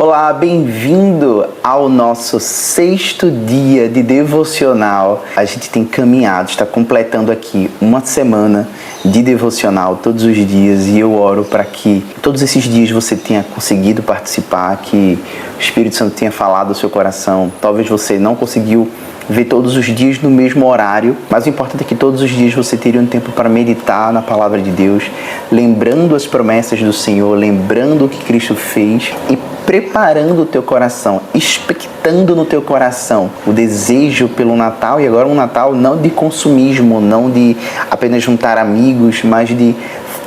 Olá, bem-vindo ao nosso 6º dia de devocional. A gente tem caminhado, está completando aqui uma semana de devocional todos os dias e eu oro para que todos esses dias você tenha conseguido participar, que o Espírito Santo tenha falado ao seu coração. Talvez você não conseguiu ver todos os dias no mesmo horário, mas o importante é que todos os dias você teria um tempo para meditar na palavra de Deus, lembrando as promessas do Senhor, lembrando o que Cristo fez e preparando o teu coração, expectando no teu coração o desejo pelo Natal, e agora um Natal não de consumismo, não de apenas juntar amigos, mas de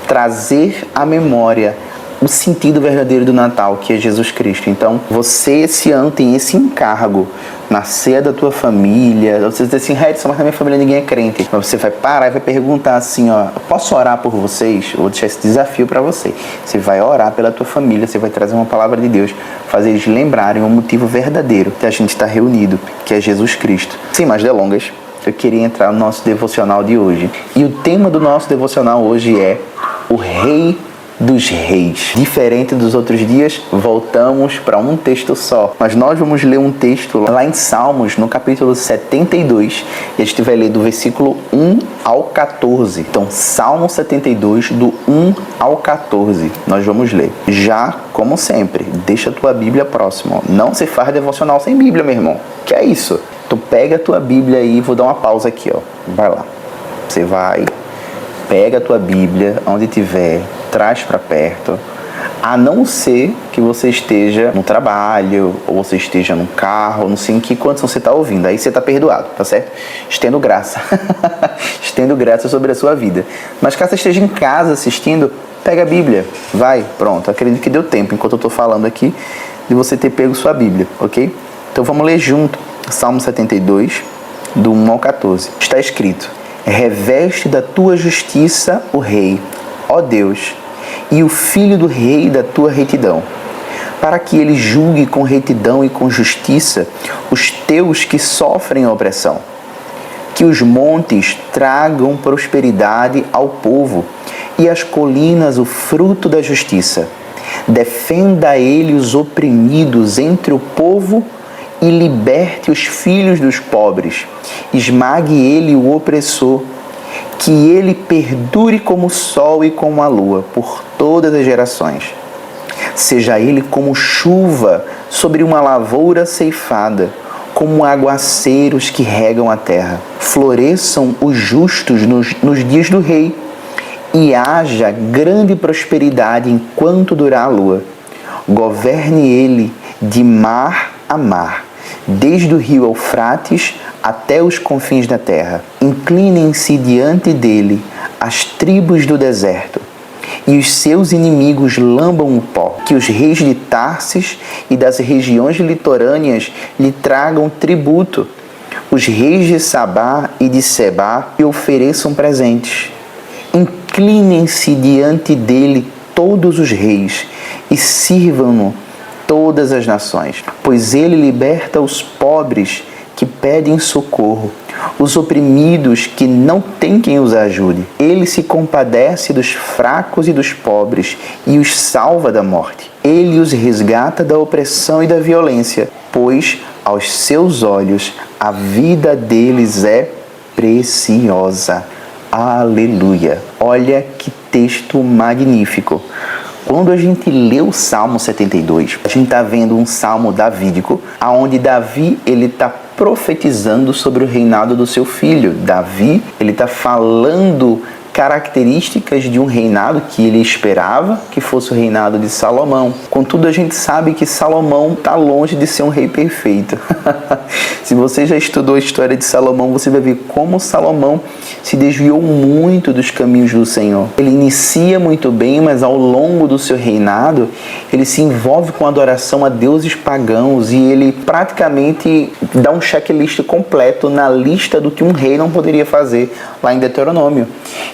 trazer à memória o sentido verdadeiro do Natal, que é Jesus Cristo. Então, você esse ano tem esse encargo na ceia da tua família. Você diz assim, Redson, mas na minha família ninguém é crente. Mas você vai parar e vai perguntar assim, posso orar por vocês? Eu vou deixar esse desafio para você. Você vai orar pela tua família, você vai trazer uma palavra de Deus, fazer eles lembrarem o motivo verdadeiro que a gente está reunido, que é Jesus Cristo. Sem mais delongas, eu queria entrar no nosso devocional de hoje. E o tema do nosso devocional hoje é o Rei dos Reis. Diferente dos outros dias, voltamos para um texto só. Mas nós vamos ler um texto lá em Salmos, no capítulo 72, e a gente vai ler do versículo 1 ao 14. Então, Salmo 72, do 1 ao 14. Nós vamos ler. Já, como sempre, deixa a tua Bíblia próxima. Não se faz devocional sem Bíblia, meu irmão. Que é isso? Tu pega a tua Bíblia aí, vou dar uma pausa aqui, Vai lá. Você vai, pega a tua Bíblia, onde tiver, traz para perto, a não ser que você esteja no trabalho, ou você esteja no carro, não sei em que condição você está ouvindo, aí você está perdoado, tá certo? Estendo graça, estendo graça sobre a sua vida. Mas caso você esteja em casa assistindo, pega a Bíblia, vai, pronto, acredito que deu tempo, enquanto eu estou falando aqui, de você ter pego sua Bíblia, ok? Então vamos ler junto, Salmo 72, do 1 ao 14. Está escrito: reveste da tua justiça o Rei, ó Deus, e o Filho do Rei da tua retidão, para que ele julgue com retidão e com justiça os teus que sofrem a opressão. Que os montes tragam prosperidade ao povo, e as colinas o fruto da justiça. Defenda ele os oprimidos entre o povo e liberte os filhos dos pobres. Esmague ele o opressor. Que ele perdure como o sol e como a lua por todas as gerações. Seja ele como chuva sobre uma lavoura ceifada, como aguaceiros que regam a terra. Floresçam os justos nos dias do rei, e haja grande prosperidade enquanto durar a lua. Governe ele de mar a mar, desde o rio Eufrates até os confins da terra. Inclinem-se diante dele as tribos do deserto, e os seus inimigos lambam o pó. Que os reis de Tarsis e das regiões litorâneas lhe tragam tributo. Os reis de Sabá e de Sebá lhe ofereçam presentes. Inclinem-se diante dele todos os reis, e sirvam-no todas as nações, pois ele liberta os pobres que pedem socorro, os oprimidos que não têm quem os ajude. Ele se compadece dos fracos e dos pobres e os salva da morte. Ele os resgata da opressão e da violência, pois aos seus olhos a vida deles é preciosa. Aleluia! Olha que texto magnífico! Quando a gente lê o Salmo 72, a gente está vendo um salmo davídico, onde Davi está profetizando sobre o reinado do seu filho. Davi está falando características de um reinado que ele esperava que fosse o reinado de Salomão. Contudo, a gente sabe que Salomão está longe de ser um rei perfeito. Se você já estudou a história de Salomão, você vai ver como Salomão se desviou muito dos caminhos do Senhor. Ele inicia muito bem, mas ao longo do seu reinado, ele se envolve com adoração a deuses pagãos e ele praticamente dá um checklist completo na lista do que um rei não poderia fazer lá em Deuteronômio.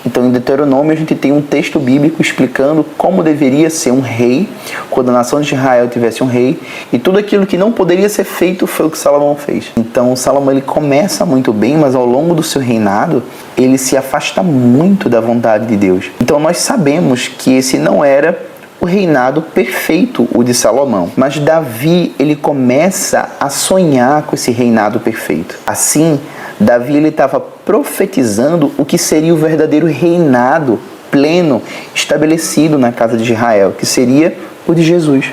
Então, em Deuteronômio, a gente tem um texto bíblico explicando como deveria ser um rei, quando a nação de Israel tivesse um rei, e tudo aquilo que não poderia ser feito foi o que Salomão fez. Então, Salomão ele começa muito bem, mas ao longo do seu reinado, ele se afasta muito da vontade de Deus. Então, nós sabemos que esse não era o reinado perfeito, o de Salomão. Mas Davi, ele começa a sonhar com esse reinado perfeito. Assim, Davi estava profetizando o que seria o verdadeiro reinado pleno estabelecido na casa de Israel, que seria o de Jesus.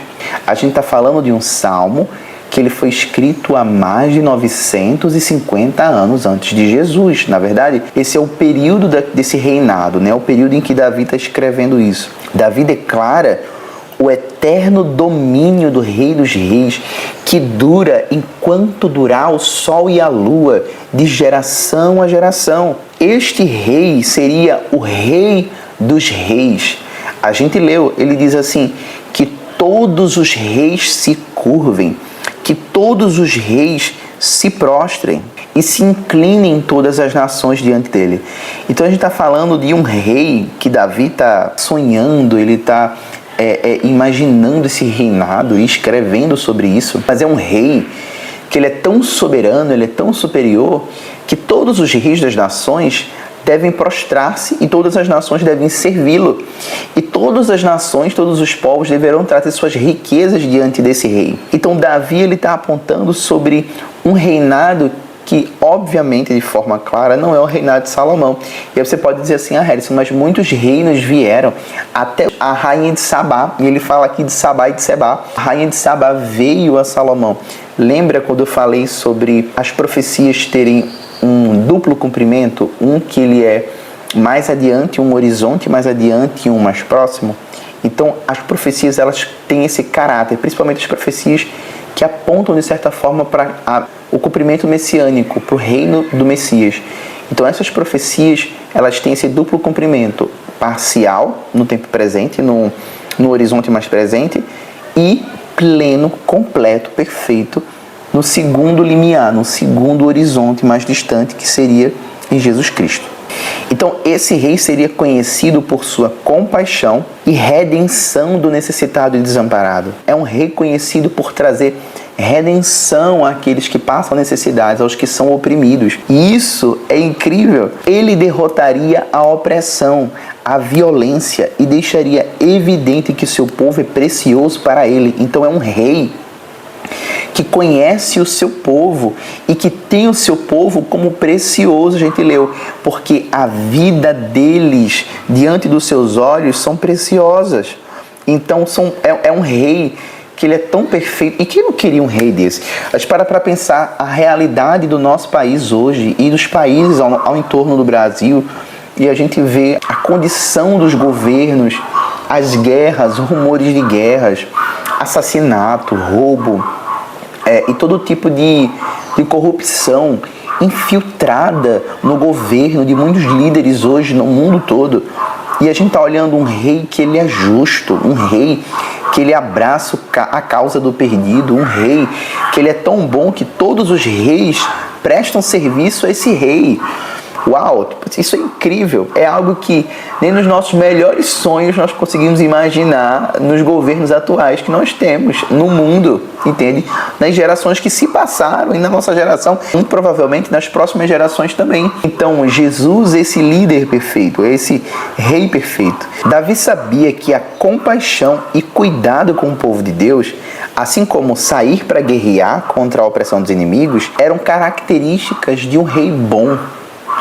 A gente está falando de um salmo que ele foi escrito há mais de 950 anos antes de Jesus. Na verdade, esse é o período desse reinado, né? O período em que Davi está escrevendo isso. Davi declara o eterno domínio do Rei dos Reis, que dura enquanto durar o sol e a lua, de geração a geração. Este rei seria o Rei dos Reis. A gente leu, ele diz assim, que todos os reis se curvem, que todos os reis se prostrem e se inclinem todas as nações diante dele. Então a gente está falando de um rei que Davi está sonhando, ele está imaginando esse reinado e escrevendo sobre isso. Mas é um rei que ele é tão soberano, ele é tão superior, que todos os reis das nações devem prostrar-se e todas as nações devem servi-lo. E todas as nações, todos os povos deverão trazer suas riquezas diante desse rei. Então Davi está apontando sobre um reinado que, obviamente, de forma clara, não é o reinado de Salomão. E aí você pode dizer assim, Harrison, mas muitos reinos vieram, até a rainha de Sabá, e ele fala aqui de Sabá e de Sebá. A rainha de Sabá veio a Salomão. Lembra quando eu falei sobre as profecias terem um duplo cumprimento, um que ele é mais adiante, um horizonte mais adiante e um mais próximo? Então, as profecias, elas têm esse caráter, principalmente as profecias que apontam, de certa forma, para o cumprimento messiânico, para o reino do Messias. Então, essas profecias, elas têm esse duplo cumprimento, parcial, no tempo presente, no horizonte mais presente, e pleno, completo, perfeito, no segundo limiar, no segundo horizonte mais distante, que seria em Jesus Cristo. Então, esse rei seria conhecido por sua compaixão e redenção do necessitado e desamparado. É um rei conhecido por trazer redenção àqueles que passam necessidades, aos que são oprimidos. E isso é incrível. Ele derrotaria a opressão, a violência e deixaria evidente que seu povo é precioso para ele. Então, é um rei que conhece o seu povo e que tem o seu povo como precioso, a gente leu, porque a vida deles diante dos seus olhos são preciosas. Então é um rei que ele é tão perfeito. E quem não queria um rei desse? A gente para pensar a realidade do nosso país hoje e dos países ao entorno do Brasil, e a gente vê a condição dos governos, as guerras, rumores de guerras, assassinato, roubo, e todo tipo de corrupção infiltrada no governo de muitos líderes hoje no mundo todo. E a gente está olhando um rei que ele é justo, um rei que ele abraça a causa do perdido, um rei que ele é tão bom que todos os reis prestam serviço a esse rei. Uau, isso é incrível, é algo que nem nos nossos melhores sonhos nós conseguimos imaginar nos governos atuais que nós temos no mundo, entende? Nas gerações que se passaram e na nossa geração, e provavelmente nas próximas gerações também. Então, Jesus, esse líder perfeito, esse rei perfeito. Davi sabia que a compaixão e cuidado com o povo de Deus, assim como sair para guerrear contra a opressão dos inimigos, eram características de um rei bom.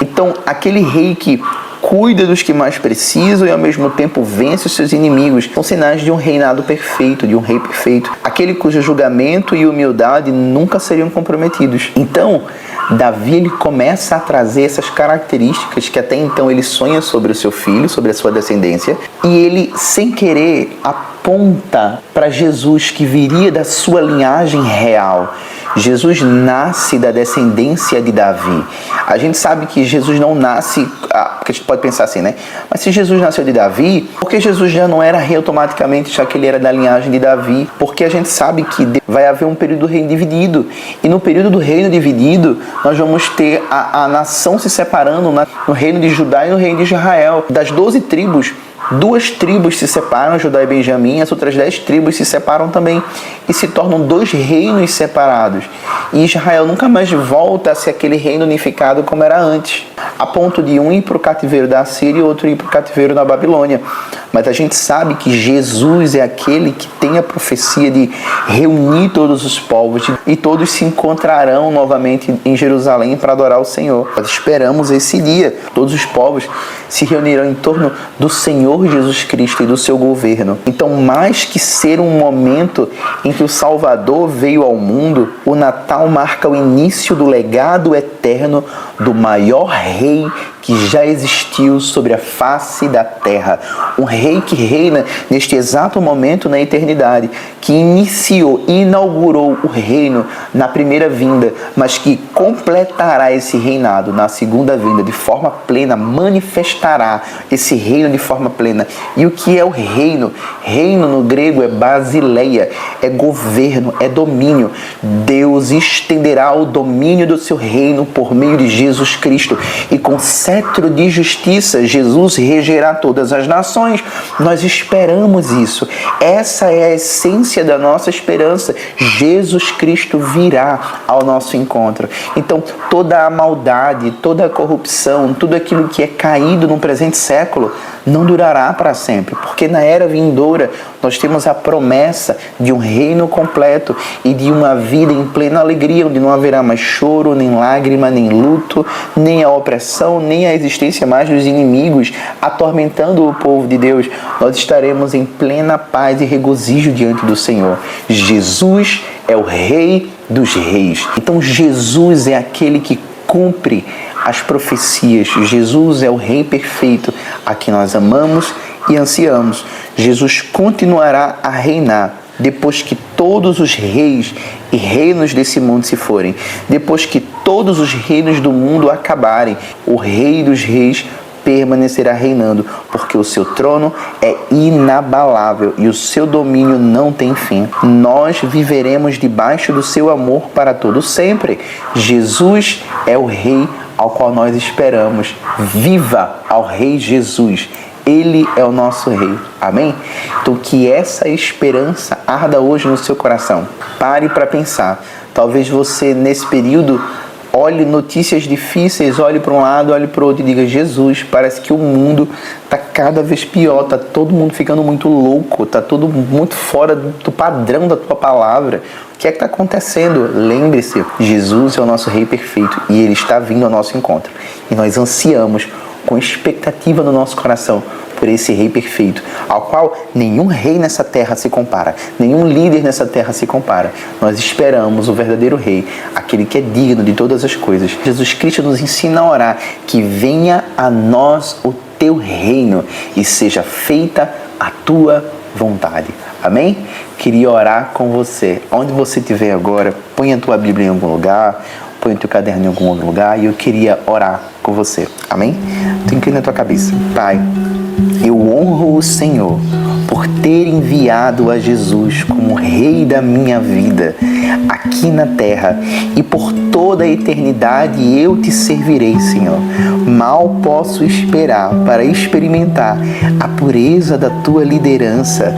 Então, aquele rei que cuida dos que mais precisam e ao mesmo tempo vence os seus inimigos são sinais de um reinado perfeito, de um rei perfeito. Aquele cujo julgamento e humildade nunca seriam comprometidos. Então, Davi ele começa a trazer essas características que até então ele sonha sobre o seu filho, sobre a sua descendência, e ele, sem querer, aponta para Jesus que viria da sua linhagem real. Jesus nasce da descendência de Davi. A gente sabe que Jesus não nasce, porque a gente pode pensar assim, né? Mas se Jesus nasceu de Davi, por que Jesus já não era rei automaticamente, já que ele era da linhagem de Davi? Porque a gente sabe que vai haver um período do reino dividido. E no período do reino dividido, nós vamos ter a nação se separando no reino de Judá e no reino de Israel. Das 12 tribos, 2 tribos se separam, Judá e Benjamim, as outras 10 tribos se separam também e se tornam 2 reinos separados. E Israel nunca mais volta a ser aquele reino unificado como era antes, a ponto de um ir para o cativeiro da Assíria e outro ir para o cativeiro da Babilônia. Mas a gente sabe que Jesus é aquele que tem a profecia de reunir todos os povos e todos se encontrarão novamente em Jerusalém para adorar o Senhor. Nós esperamos esse dia. Todos os povos se reunirão em torno do Senhor Jesus Cristo e do seu governo. Então, mais que ser um momento em que o Salvador veio ao mundo, o Natal marca o início do legado eterno do maior rei que já existiu sobre a face da terra. Um rei que reina neste exato momento na eternidade, que iniciou e inaugurou o reino na primeira vinda, mas que completará esse reinado na segunda vinda de forma plena, manifestará esse reino de forma plena. E o que é o reino? Reino no grego é basileia, é governo, é domínio. Deus estenderá o domínio do seu reino por meio de Jesus Cristo, e com cetro de justiça Jesus regerá todas as nações. Nós esperamos isso. Essa é a essência da nossa esperança. Jesus Cristo virá ao nosso encontro. Então, toda a maldade, toda a corrupção, tudo aquilo que é caído no presente século não durará para sempre, porque na era vindoura nós temos a promessa de um reino completo e de uma vida em plena alegria, onde não haverá mais choro, nem lágrima, nem luto, nem a opressão, nem a existência mais dos inimigos atormentando o povo de Deus. Nós estaremos em plena paz e regozijo diante do Senhor. Jesus é o Rei dos Reis. Então Jesus é aquele que cumpre as profecias. Jesus é o Rei perfeito, a quem nós amamos e ansiamos. Jesus continuará a reinar depois que todos os reis e reinos desse mundo se forem. Depois que todos os reinos do mundo acabarem, o Rei dos Reis permanecerá reinando, porque o seu trono é inabalável e o seu domínio não tem fim. Nós viveremos debaixo do seu amor para todo sempre. Jesus é o Rei ao qual nós esperamos. Viva ao Rei Jesus! Ele é o nosso Rei. Amém? Então que essa esperança arda hoje no seu coração. Pare para pensar. Talvez você nesse período olhe notícias difíceis, olhe para um lado, olhe para o outro e diga: Jesus, parece que o mundo está cada vez pior, está todo mundo ficando muito louco, está todo muito fora do padrão da tua palavra. O que é que está acontecendo? Lembre-se, Jesus é o nosso Rei perfeito e Ele está vindo ao nosso encontro. E nós ansiamos com expectativa no nosso coração por esse Rei perfeito, ao qual nenhum rei nessa terra se compara, nenhum líder nessa terra se compara. Nós esperamos o verdadeiro Rei, aquele que é digno de todas as coisas. Jesus Cristo nos ensina a orar: que venha a nós o teu reino e seja feita a tua vontade. Amém? Queria orar com você. Onde você estiver agora, põe a tua Bíblia em algum lugar, põe o teu caderno em algum outro lugar, e eu queria orar com você. Amém? Tu inclina a tua cabeça. Pai, eu honro o Senhor por ter enviado a Jesus como Rei da minha vida aqui na terra, e por toda a eternidade eu te servirei, Senhor. Mal posso esperar para experimentar a pureza da tua liderança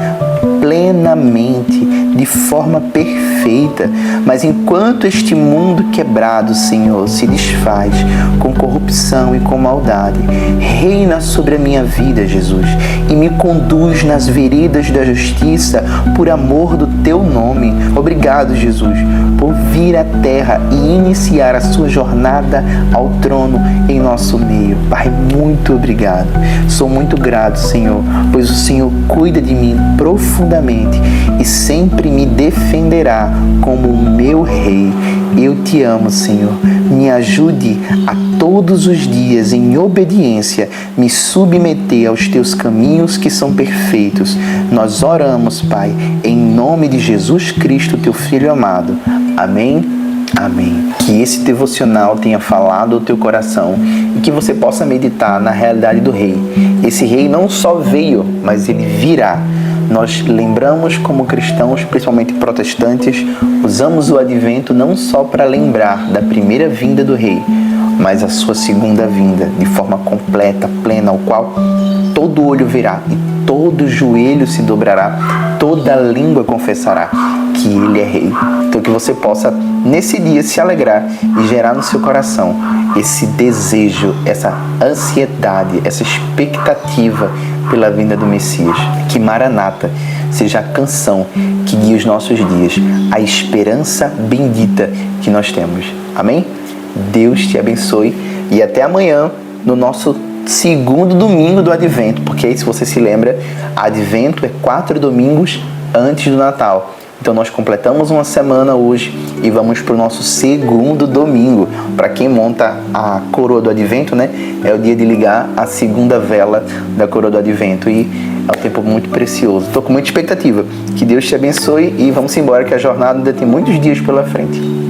plenamente, de forma perfeita. Mas enquanto este mundo quebrado, Senhor, se desfaz com corrupção e com maldade, reina sobre a minha vida, Jesus, e me conduz nas veredas da justiça por amor do teu nome. Obrigado, Jesus, por vir à terra e iniciar a sua jornada ao trono em nosso meio. Pai, muito obrigado. Sou muito grato, Senhor, pois o Senhor cuida de mim profundamente e sempre me defenderá como o meu Rei. Eu te amo, Senhor. Me ajude a todos os dias, em obediência, me submeter aos teus caminhos que são perfeitos. Nós oramos, Pai, em nome de Jesus Cristo, teu Filho amado. Amém. Amém. Que esse devocional tenha falado ao teu coração e que você possa meditar na realidade do Rei. Esse Rei não só veio, mas ele virá. Nós lembramos como cristãos, principalmente protestantes, usamos o advento não só para lembrar da primeira vinda do Rei, mas a sua segunda vinda, de forma completa, plena, ao qual todo olho verá e todo joelho se dobrará, toda língua confessará que Ele é Rei. Então que você possa, nesse dia, se alegrar e gerar no seu coração esse desejo, essa ansiedade, essa expectativa pela vinda do Messias. Que Maranata seja a canção que guia os nossos dias, a esperança bendita que nós temos. Amém? Deus te abençoe e até amanhã no nosso segundo domingo do Advento, porque aí, se você se lembra, Advento é 4 domingos antes do Natal. Então nós completamos uma semana hoje e vamos para o nosso segundo domingo. Para quem monta a coroa do Advento, né? É o dia de ligar a segunda vela da coroa do Advento e é um tempo muito precioso. Estou com muita expectativa. Que Deus te abençoe e vamos embora que a jornada ainda tem muitos dias pela frente.